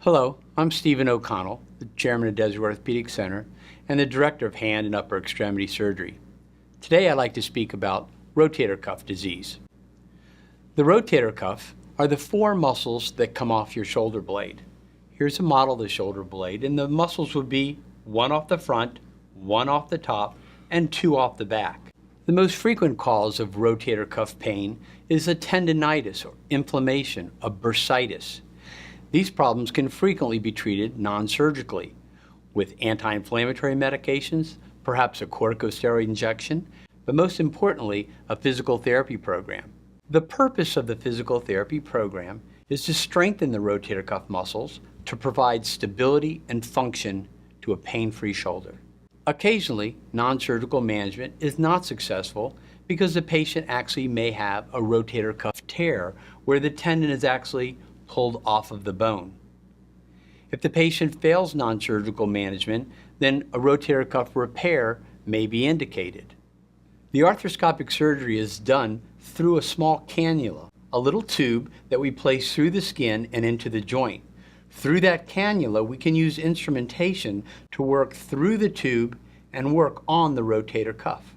Hello, I'm Stephen O'Connell, the Chairman of Desert Orthopedic Center and the Director of Hand and Upper Extremity Surgery. Today I'd like to speak about rotator cuff disease. The rotator cuff are the four muscles that come off your shoulder blade. Here's a model of the shoulder blade, and the muscles would be one off the front, one off the top, and two off the back. The most frequent cause of rotator cuff pain is a tendinitis or inflammation, a bursitis. These problems can frequently be treated non-surgically with anti-inflammatory medications, perhaps a corticosteroid injection, but most importantly, a physical therapy program. The purpose of the physical therapy program is to strengthen the rotator cuff muscles to provide stability and function to a pain-free shoulder. Occasionally, non-surgical management is not successful because the patient actually may have a rotator cuff tear where the tendon is actually pulled off of the bone. If the patient fails non-surgical management, then a rotator cuff repair may be indicated. The arthroscopic surgery is done through a small cannula, a little tube that we place through the skin and into the joint. Through that cannula, we can use instrumentation to work through the tube and work on the rotator cuff.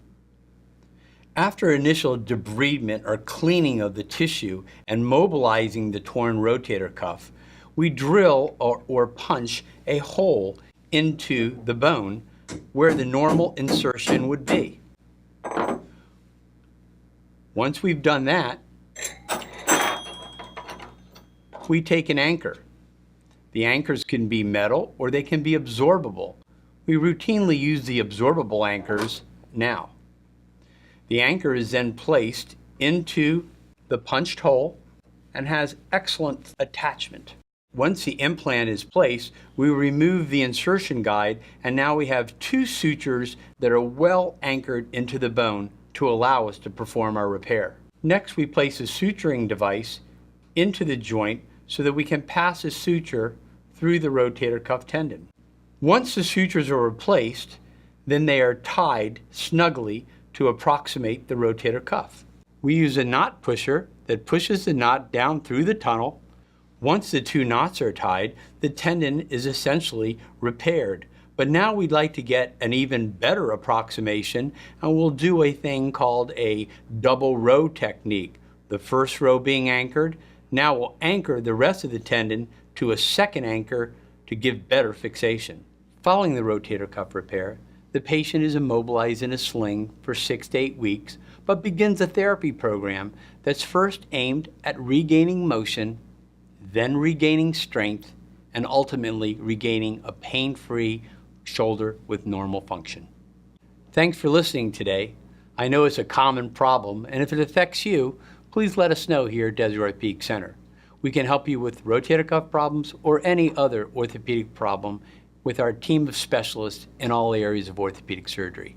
After initial debridement or cleaning of the tissue and mobilizing the torn rotator cuff, we drill or punch a hole into the bone where the normal insertion would be. Once we've done that, we take an anchor. The anchors can be metal or they can be absorbable. We routinely use the absorbable anchors now. The anchor is then placed into the punched hole and has excellent attachment. Once the implant is placed, we remove the insertion guide, and now we have two sutures that are well anchored into the bone to allow us to perform our repair. Next, we place a suturing device into the joint so that we can pass a suture through the rotator cuff tendon. Once the sutures are replaced, then they are tied snugly to approximate the rotator cuff. We use a knot pusher that pushes the knot down through the tunnel. Once the two knots are tied, the tendon is essentially repaired. But now we'd like to get an even better approximation, and we'll do a thing called a double row technique. The first row being anchored, now we'll anchor the rest of the tendon to a second anchor to give better fixation. Following the rotator cuff repair, the patient is immobilized in a sling for 6 to 8 weeks, but begins a therapy program that's first aimed at regaining motion, then regaining strength, and ultimately regaining a pain-free shoulder with normal function. Thanks for listening today. I know it's a common problem, and if it affects you, please let us know here at Desert Orthopedic Center. We can help you with rotator cuff problems or any other orthopedic problem with our team of specialists in all areas of orthopedic surgery.